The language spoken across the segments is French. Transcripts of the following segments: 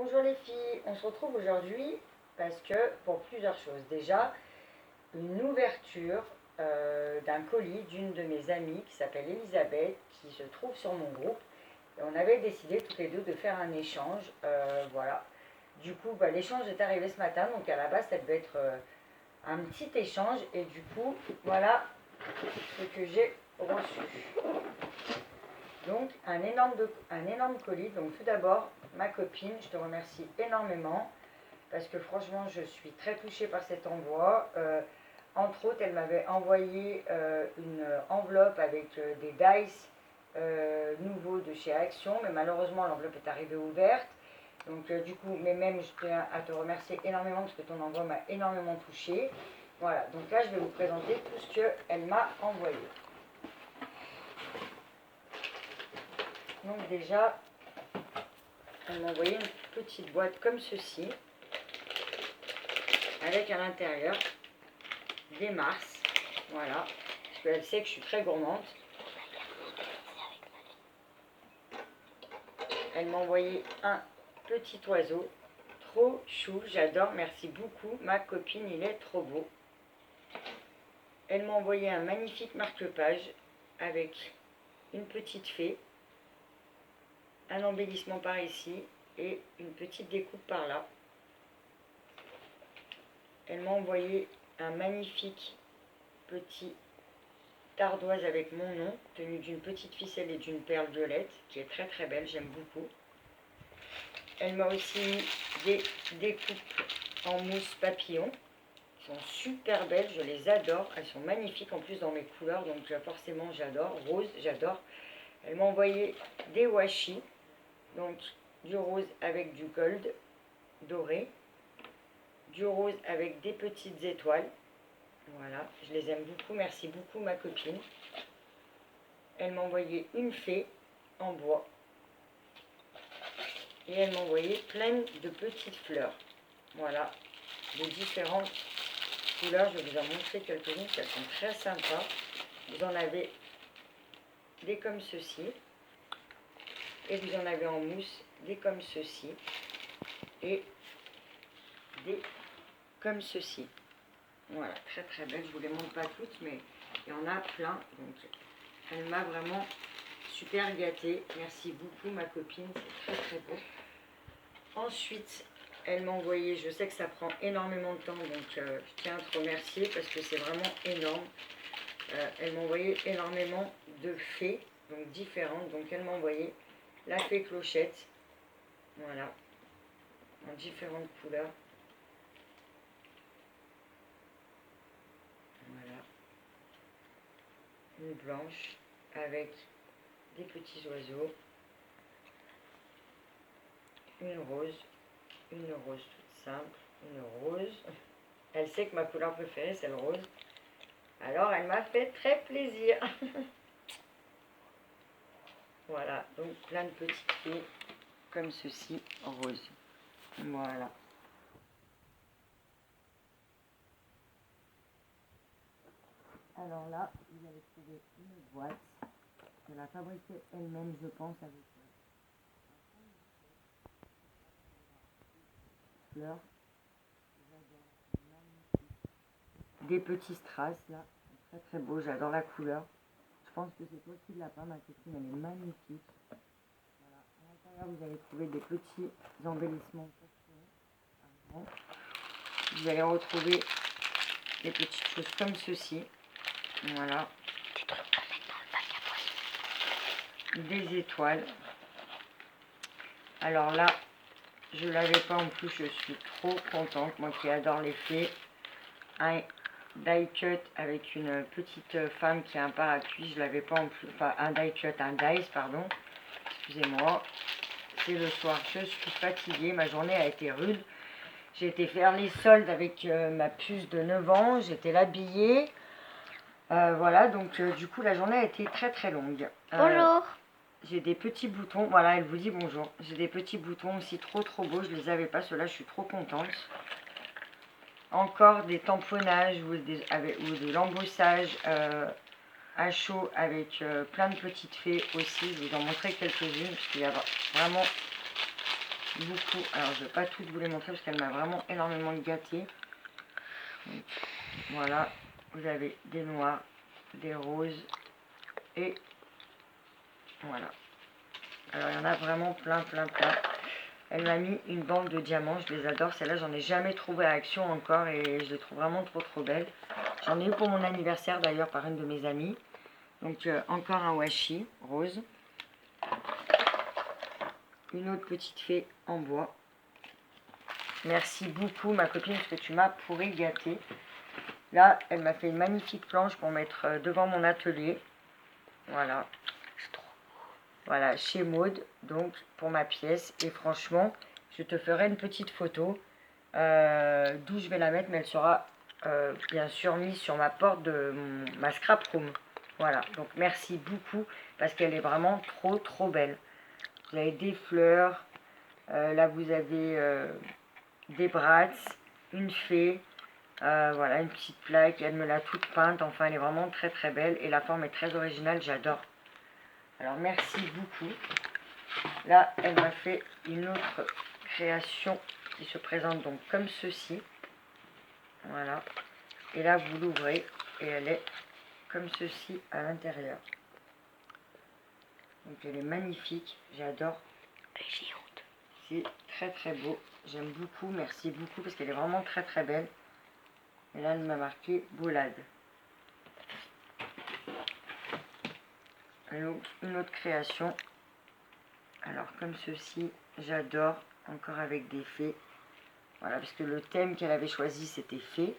Bonjour les filles, on se retrouve aujourd'hui parce que pour plusieurs choses. Déjà, une ouverture d'un colis d'une de mes amies qui s'appelle Elisabeth, qui se trouve sur mon groupe. Et on avait décidé toutes les deux de faire un échange. Voilà. Du coup, l'échange est arrivé ce matin, donc à la base, ça devait être un petit échange. Et du coup, voilà ce que j'ai reçu. Donc, un énorme colis. Donc, tout d'abord, ma copine, je te remercie énormément parce que franchement, je suis très touchée par cet envoi. Entre autres, elle m'avait envoyé une enveloppe avec des dice nouveaux de chez Action, mais malheureusement, l'enveloppe est arrivée ouverte. Donc, du coup, mais même, je tiens à te remercier énormément parce que ton envoi m'a énormément touchée. Voilà, donc là, je vais vous présenter tout ce qu'elle m'a envoyé. Donc déjà, elle m'a envoyé une petite boîte comme ceci, avec à l'intérieur des Mars, voilà, parce qu'elle sait que je suis très gourmande. Elle m'a envoyé un petit oiseau, trop chou, j'adore, merci beaucoup, ma copine, il est trop beau. Elle m'a envoyé un magnifique marque-page avec une petite fée, un embellissement par ici et une petite découpe par là. Elle m'a envoyé un magnifique petit ardoise avec mon nom, tenu d'une petite ficelle et d'une perle violette, qui est très très belle, j'aime beaucoup. Elle m'a aussi mis des découpes en mousse papillon, qui sont super belles, je les adore, elles sont magnifiques en plus dans mes couleurs, donc forcément j'adore, rose, j'adore. Elle m'a envoyé des washi, donc du rose avec du gold doré, du rose avec des petites étoiles. Voilà, je les aime beaucoup, merci beaucoup ma copine. Elle m'a envoyé une fée en bois. Et elle m'a envoyé plein de petites fleurs. Voilà, de différentes couleurs. Je vais vous en montrer quelques-unes, elles sont très sympas. Vous en avez des comme ceci. Et vous en avez en mousse des comme ceci. Et des comme ceci. Voilà, très très belle. Je ne vous les montre pas toutes, mais il y en a plein. Donc, elle m'a vraiment super gâtée. Merci beaucoup ma copine, c'est très très beau. Ensuite, elle m'a envoyé, je sais que ça prend énormément de temps, donc je tiens à te remercier parce que c'est vraiment énorme. Elle m'a envoyé énormément de fées, donc différentes. Donc elle m'a envoyé la fée clochette, voilà, en différentes couleurs. Voilà. Une blanche avec des petits oiseaux. Une rose toute simple, une rose. Elle sait que ma couleur préférée c'est le rose. Alors elle m'a fait très plaisir. Voilà, donc plein de petites fées comme ceci, rose. Voilà. Alors là, vous allez trouver une boîte qu'elle a fabriquée elle-même, je pense, avec fleurs. Des petits strass là, très très beau, j'adore la couleur. Je pense que c'est toi qui l'as pas, ma copine, elle est magnifique. Voilà. À l'intérieur, vous allez trouver des petits embellissements. Vous allez retrouver des petites choses comme ceci. Voilà. Des étoiles. Alors là, je ne l'avais pas en plus, je suis trop contente. Moi qui adore les fées. Un die cut avec une petite femme qui a un parapluie, je l'avais pas en plus, enfin un die cut, un dice pardon, excusez-moi, c'est le soir, je suis fatiguée, ma journée a été rude, j'ai été faire les soldes avec ma puce de 9 ans, j'étais l'habiller, voilà, donc du coup la journée a été très très longue. Bonjour. J'ai des petits boutons, voilà, elle vous dit bonjour, j'ai des petits boutons aussi trop beaux, je les avais pas, ceux-là je suis trop contente. Encore des tamponnages ou de l'embossage à chaud avec plein de petites fées aussi. Je vais vous en montrer quelques-unes parce qu'il y a vraiment beaucoup. Alors, je ne vais pas toutes vous les montrer parce qu'elle m'a vraiment énormément gâtée. Donc, voilà, vous avez des noirs, des roses et voilà. Alors, il y en a vraiment plein. Elle m'a mis une bande de diamants, je les adore. Celle-là, j'en ai jamais trouvé à Action encore et je les trouve vraiment trop belles. J'en ai eu pour mon anniversaire d'ailleurs par une de mes amies. Donc, encore un washi rose. Une autre petite fée en bois. Merci beaucoup ma copine parce que tu m'as pourri gâté. Là, elle m'a fait une magnifique planche pour mettre devant mon atelier. Voilà. Voilà, chez Maud, donc pour ma pièce. Et franchement, je te ferai une petite photo d'où je vais la mettre, mais elle sera bien sûr mise sur ma porte de ma scrap room. Voilà, donc merci beaucoup parce qu'elle est vraiment trop belle. Vous avez des fleurs, là vous avez des brats, une fée, voilà, une petite plaque, elle me l'a toute peinte, enfin elle est vraiment très belle et la forme est très originale, j'adore. Alors merci beaucoup. Là, elle m'a fait une autre création qui se présente donc comme ceci. Voilà. Et là, vous l'ouvrez et elle est comme ceci à l'intérieur. Donc elle est magnifique, j'adore. J'ai honte. C'est très beau, j'aime beaucoup, merci beaucoup parce qu'elle est vraiment très belle. Et là, elle m'a marqué Bolade. Une autre création. Alors comme ceci, j'adore, encore avec des fées. Voilà, parce que le thème qu'elle avait choisi, c'était fée.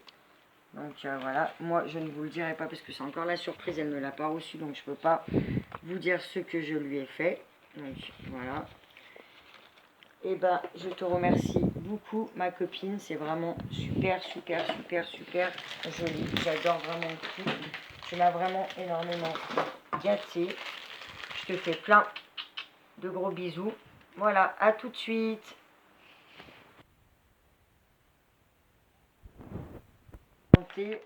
Donc voilà, moi je ne vous le dirai pas parce que c'est encore la surprise, elle ne l'a pas reçu, donc je ne peux pas vous dire ce que je lui ai fait. Donc voilà. Et ben je te remercie beaucoup ma copine, c'est vraiment super joli. J'adore vraiment tout. Tu m'as vraiment énormément gâté. Je te fais plein de gros bisous. Voilà, à tout de suite.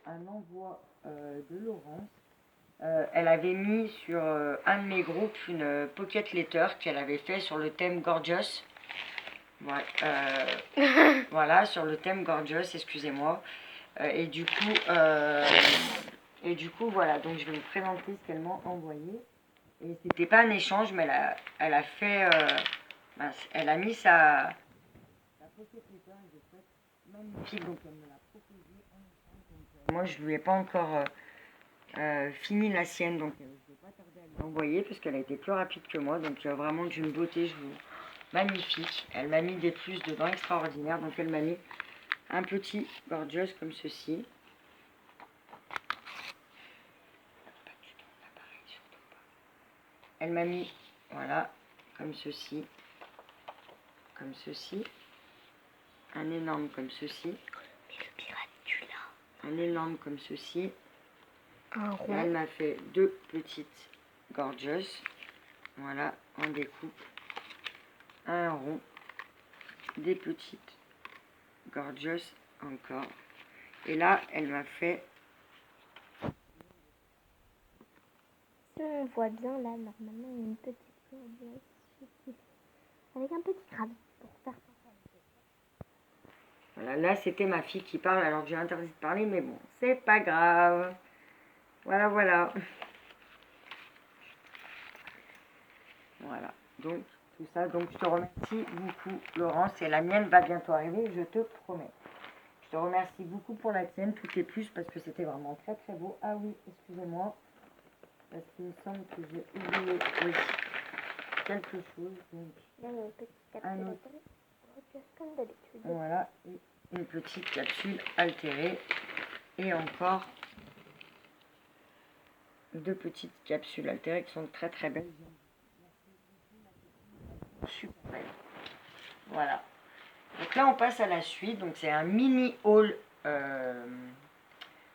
Un envoi de Laurence. Elle avait mis sur un de mes groupes une pocket letter qu'elle avait fait sur le thème Gorgeous. Ouais, voilà, sur le thème Gorgeous, excusez-moi. Et du coup, voilà, donc je vais vous présenter ce qu'elle m'a envoyé. Et c'était pas un échange, mais elle a fait, elle a mis sa pocket letter, elle est faite magnifique, donc elle me l'a proposé en échange. Donc, moi, je lui ai pas encore fini la sienne, donc je ne vais pas tarder à l'envoyer parce qu'elle a été plus rapide que moi, donc vraiment d'une beauté, magnifique. Elle m'a mis des plus dedans extraordinaires, donc elle m'a mis un petit gorgeous comme ceci. Elle m'a mis, voilà, comme ceci, un énorme comme ceci, un énorme comme ceci. Elle m'a fait deux petites gorgeous, voilà, en découpe, un rond, des petites gorgeous encore. Et là, elle m'a fait... Si on voit bien, là, normalement, il y a une petite gorgeous avec un petit crabe pour faire ça. Voilà, là, c'était ma fille qui parle alors que j'ai interdit de parler, mais bon, c'est pas grave. Voilà. Voilà, donc tout ça, donc je te remercie beaucoup Laurence, et la mienne va bientôt arriver, je te promets. Je te remercie beaucoup pour la tienne, toutes les plus, parce que c'était vraiment très beau. Ah oui, excusez-moi, parce qu'il me semble que j'ai oublié quelque chose. Donc, là, il y a une petite capsule comme d'habitude. Voilà, et une petite capsule altérée, et encore deux petites capsules altérées qui sont très belles. Super belle. Voilà. Donc là, on passe à la suite. Donc c'est un mini haul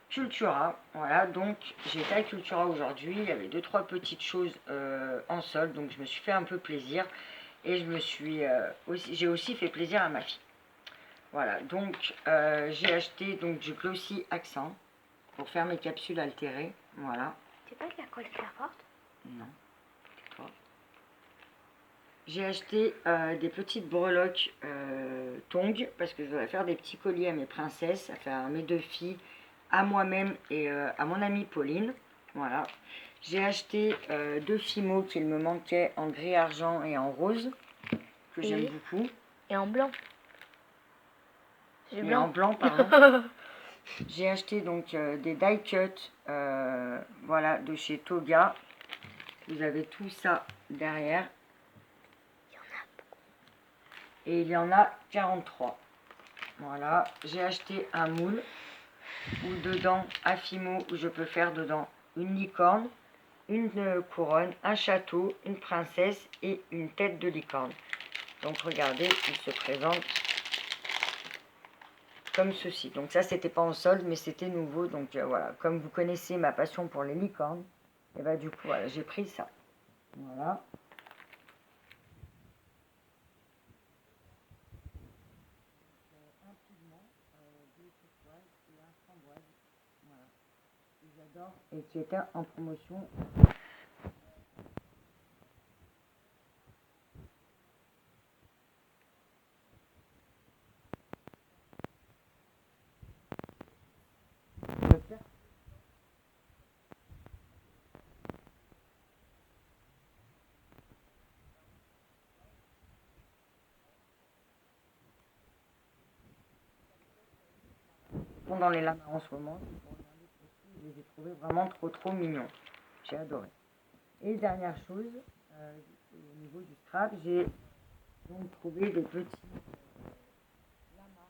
Cultura. Voilà, donc j'ai été à Cultura aujourd'hui. Il y avait 2-3 petites choses en solde. Donc je me suis fait un peu plaisir. Et j'ai aussi fait plaisir à ma fille. Voilà, donc j'ai acheté donc du glossy accent pour faire mes capsules altérées. Voilà. C'est pas de la colle clairante? Non. Toi. j'ai acheté des petites breloques tongs parce que je voudrais faire des petits colliers à mes princesses, à faire à mes 2 filles, à moi-même et à mon amie Pauline. Voilà. J'ai acheté 2 fimos qu'il me manquait en gris argent et en rose, que j'aime beaucoup. Et en blanc. Et en blanc, pardon. J'ai acheté donc des die cut, voilà, de chez Toga. Vous avez tout ça derrière. Et il y en a 43. Voilà, j'ai acheté un moule où dedans, un fimo, où je peux faire dedans une licorne, une couronne, un château, une princesse et une tête de licorne. Donc regardez, il se présente comme ceci. Donc ça, c'était pas en solde, mais c'était nouveau. Donc voilà, comme vous connaissez ma passion pour les licornes, et bah du coup, voilà, j'ai pris ça. Voilà. Un pigment, 2 turquoises et un framboise. Voilà. Que j'adore et qui était en promotion. Dans les lames en ce moment, je les ai trouvés vraiment trop mignons. J'ai adoré. Et dernière chose, au niveau du scrap, j'ai donc trouvé des petits lamas.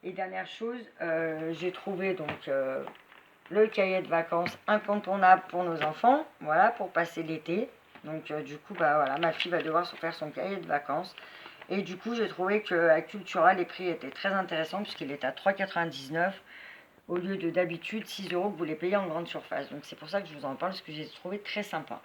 Et dernière chose, j'ai trouvé donc le cahier de vacances incontournable pour nos enfants, voilà, pour passer l'été. Donc du coup, bah voilà, ma fille va devoir se faire son cahier de vacances. Et du coup, j'ai trouvé qu'à Cultura, les prix étaient très intéressants puisqu'il est à 3,99 € au lieu de d'habitude 6 € que vous les payez en grande surface. Donc c'est pour ça que je vous en parle, parce que j'ai trouvé très sympa.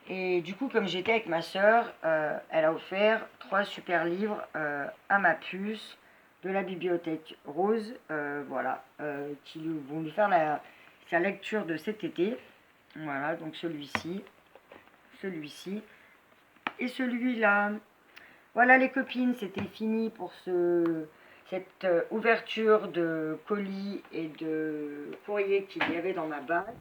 Et du coup, comme j'étais avec ma soeur, elle a offert 3 super livres à ma puce de la bibliothèque Rose, voilà, qui vont lui faire sa lecture de cet été. Voilà, donc celui-ci et celui-là. Voilà les copines, c'était fini pour cette ouverture de colis et de courrier qu'il y avait dans ma base.